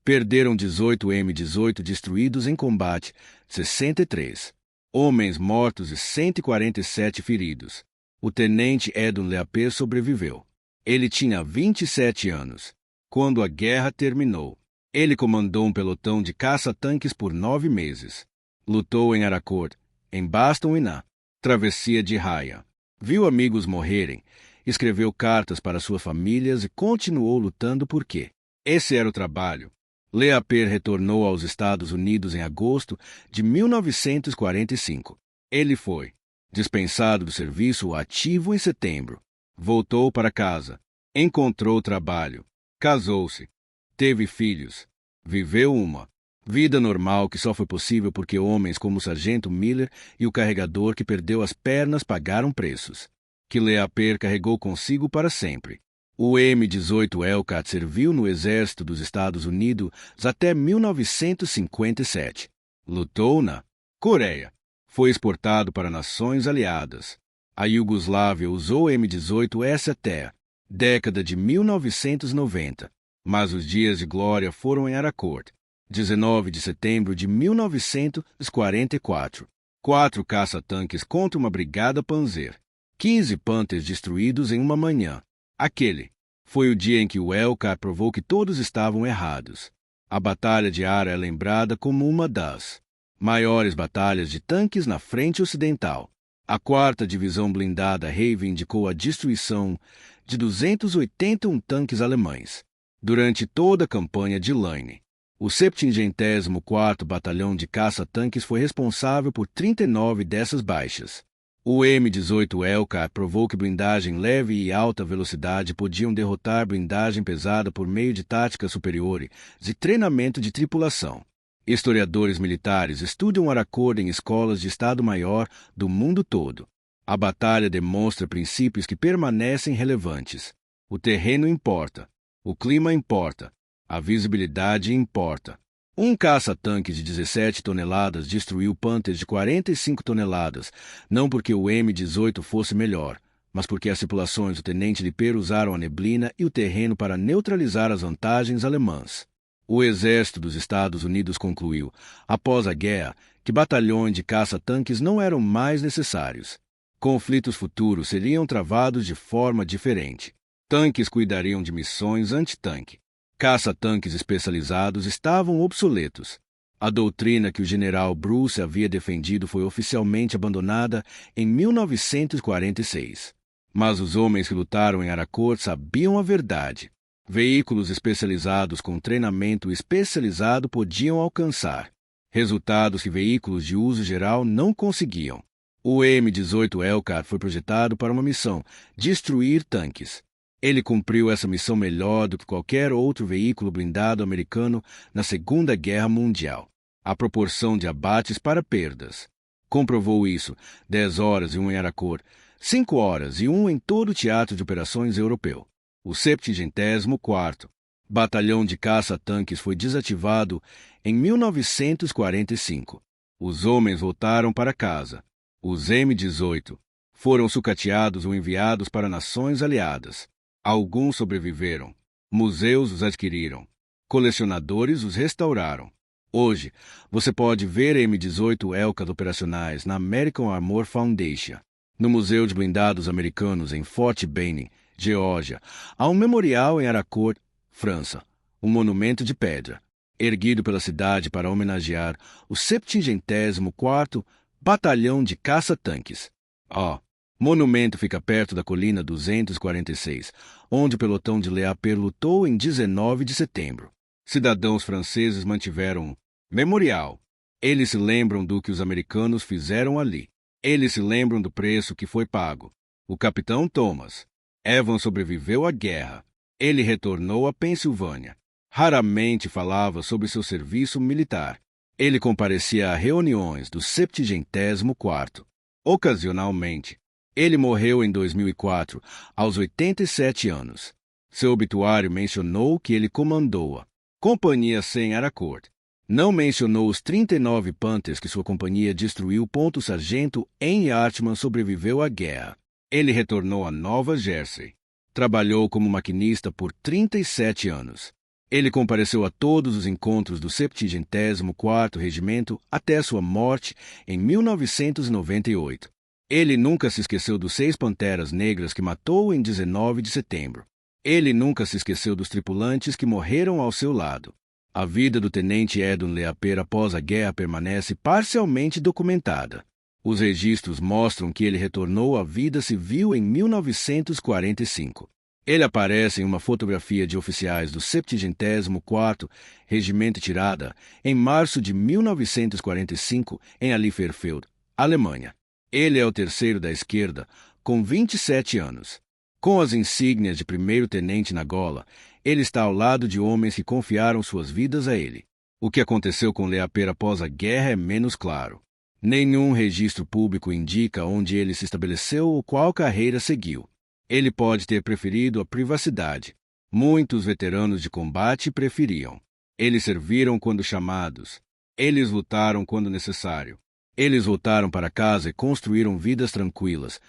Perderam 18 M18 destruídos em combate, 63 homens mortos e 147 feridos. O tenente Edwin Leaper sobreviveu. Ele tinha 27 anos. Quando a guerra terminou, ele comandou um pelotão de caça-tanques por 9 meses. Lutou em Aracourt, em Baston e na travessia de Raya. Viu amigos morrerem, escreveu cartas para suas famílias e continuou lutando porque esse era o trabalho. Leaper retornou aos Estados Unidos em agosto de 1945. Ele foi dispensado do serviço ativo em setembro. Voltou para casa. Encontrou trabalho. Casou-se. Teve filhos. Viveu uma vida normal que só foi possível porque homens como o sargento Miller e o carregador que perdeu as pernas pagaram preços que Leaper carregou consigo para sempre. O M18 Hellcat serviu no Exército dos Estados Unidos até 1957. Lutou na Coreia. Foi exportado para nações aliadas. A Iugoslávia usou o M18S até a década de 1990. Mas os dias de glória foram em Aracourt, 19 de setembro de 1944. 4 caça-tanques contra uma brigada Panzer. 15 Panthers destruídos em uma manhã. Aquele foi o dia em que o Hellcat provou que todos estavam errados. A Batalha de Ara é lembrada como uma das maiores batalhas de tanques na frente ocidental. A 4ª Divisão Blindada reivindicou a destruição de 281 tanques alemães durante toda a campanha de Lane. O 74º Batalhão de Caça-Tanques foi responsável por 39 dessas baixas. O M18 Hellcat provou que blindagem leve e alta velocidade podiam derrotar blindagem pesada por meio de táticas superiores e treinamento de tripulação. Historiadores militares estudam Aracourt em escolas de Estado-Maior do mundo todo. A batalha demonstra princípios que permanecem relevantes. O terreno importa. O clima importa. A visibilidade importa. Um caça-tanque de 17 toneladas destruiu Panthers de 45 toneladas, não porque o M18 fosse melhor, mas porque as tripulações do tenente Leaper usaram a neblina e o terreno para neutralizar as vantagens alemãs. O Exército dos Estados Unidos concluiu, após a guerra, que batalhões de caça-tanques não eram mais necessários. Conflitos futuros seriam travados de forma diferente. Tanques cuidariam de missões anti-tanque. Caça-tanques especializados estavam obsoletos. A doutrina que o general Bruce havia defendido foi oficialmente abandonada em 1946. Mas os homens que lutaram em Aracourt sabiam a verdade. Veículos especializados com treinamento especializado podiam alcançar resultados que veículos de uso geral não conseguiam. O M18 Hellcat foi projetado para uma missão: destruir tanques. Ele cumpriu essa missão melhor do que qualquer outro veículo blindado americano na Segunda Guerra Mundial. A proporção de abates para perdas comprovou isso: 10 horas e 1 em Aracourt, 5 horas e 1 em todo o teatro de operações europeu. O 74º Batalhão de Caça-Tanques foi desativado em 1945. Os homens voltaram para casa. Os M18 foram sucateados ou enviados para nações aliadas. Alguns sobreviveram. Museus os adquiriram. Colecionadores os restauraram. Hoje, você pode ver M18 Hellcat operacionais na American Armor Foundation. No Museu de Blindados Americanos em Fort Benning, Geórgia, há um memorial em Aracourt, França, um monumento de pedra, erguido pela cidade para homenagear o 74º Batalhão de Caça-Tanques. O monumento fica perto da colina 246, onde o pelotão de Leaper lutou em 19 de setembro. Cidadãos franceses mantiveram um memorial. Eles se lembram do que os americanos fizeram ali. Eles se lembram do preço que foi pago. O capitão Thomas Evans sobreviveu à guerra. Ele retornou à Pensilvânia. Raramente falava sobre seu serviço militar. Ele comparecia a reuniões do 74º. Ocasionalmente. Ele morreu em 2004, aos 87 anos. Seu obituário mencionou que ele comandou a Companhia 100 Aracourt. Não mencionou os 39 Panthers que sua companhia destruiu. O sargento Henry Hartman sobreviveu à guerra. Ele retornou a Nova Jersey. Trabalhou como maquinista por 37 anos. Ele compareceu a todos os encontros do 74º Regimento até sua morte em 1998. Ele nunca se esqueceu dos 6 Panteras Negras que matou em 19 de setembro. Ele nunca se esqueceu dos tripulantes que morreram ao seu lado. A vida do tenente Edwin Leaper após a guerra permanece parcialmente documentada. Os registros mostram que ele retornou à vida civil em 1945. Ele aparece em uma fotografia de oficiais do 74º Regimento tirada em março de 1945 em Lichterfelde, Alemanha. Ele é o terceiro da esquerda, com 27 anos. Com as insígnias de primeiro-tenente na gola, ele está ao lado de homens que confiaram suas vidas a ele. O que aconteceu com Leaper após a guerra é menos claro. Nenhum registro público indica onde ele se estabeleceu ou qual carreira seguiu. Ele pode ter preferido a privacidade. Muitos veteranos de combate preferiam. Eles serviram quando chamados. Eles lutaram quando necessário. Eles voltaram para casa e construíram vidas tranquilas,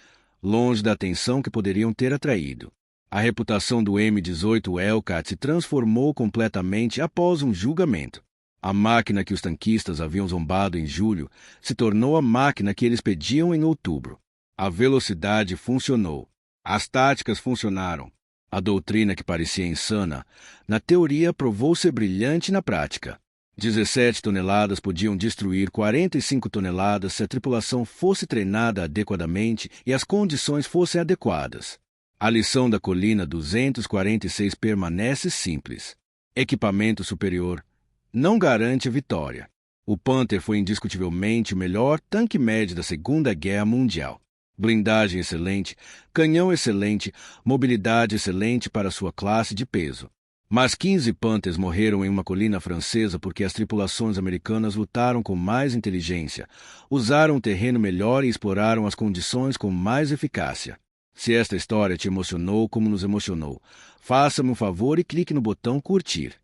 longe da atenção que poderiam ter atraído. A reputação do M18 Hellcat se transformou completamente após um julgamento. A máquina que os tanquistas haviam zombado em julho se tornou a máquina que eles pediam em outubro. A velocidade funcionou. As táticas funcionaram. A doutrina que parecia insana, na teoria provou ser brilhante na prática. 17 toneladas podiam destruir 45 toneladas se a tripulação fosse treinada adequadamente e as condições fossem adequadas. A lição da colina 246 permanece simples. Equipamento superior não garante a vitória. O Panther foi indiscutivelmente o melhor tanque médio da Segunda Guerra Mundial. Blindagem excelente, canhão excelente, mobilidade excelente para sua classe de peso. Mas 15 Panthers morreram em uma colina francesa porque as tripulações americanas lutaram com mais inteligência, usaram um terreno melhor e exploraram as condições com mais eficácia. Se esta história te emocionou como nos emocionou, faça-me um favor e clique no botão curtir.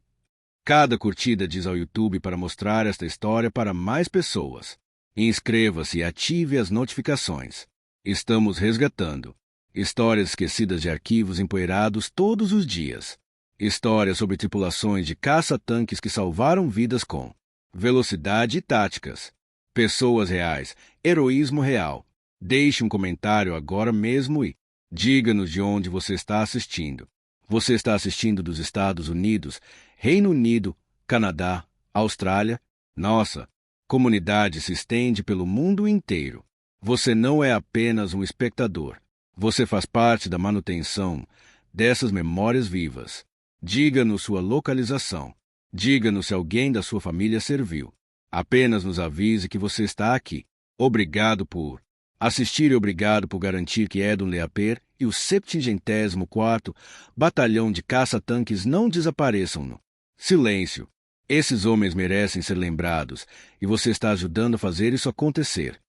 Cada curtida diz ao YouTube para mostrar esta história para mais pessoas. Inscreva-se e ative as notificações. Estamos resgatando histórias esquecidas de arquivos empoeirados todos os dias. Histórias sobre tripulações de caça-tanques que salvaram vidas com velocidade e táticas. Pessoas reais, heroísmo real. Deixe um comentário agora mesmo e diga-nos de onde você está assistindo. Você está assistindo dos Estados Unidos, Reino Unido, Canadá, Austrália? Nossa, comunidade se estende pelo mundo inteiro. Você não é apenas um espectador. Você faz parte da manutenção dessas memórias vivas. Diga-nos sua localização. Diga-nos se alguém da sua família serviu. Apenas nos avise que você está aqui. Obrigado por assistir e obrigado por garantir que Edwin Leaper e o 74º Batalhão de Caça-Tanques não desapareçam no silêncio. Esses homens merecem ser lembrados e você está ajudando a fazer isso acontecer.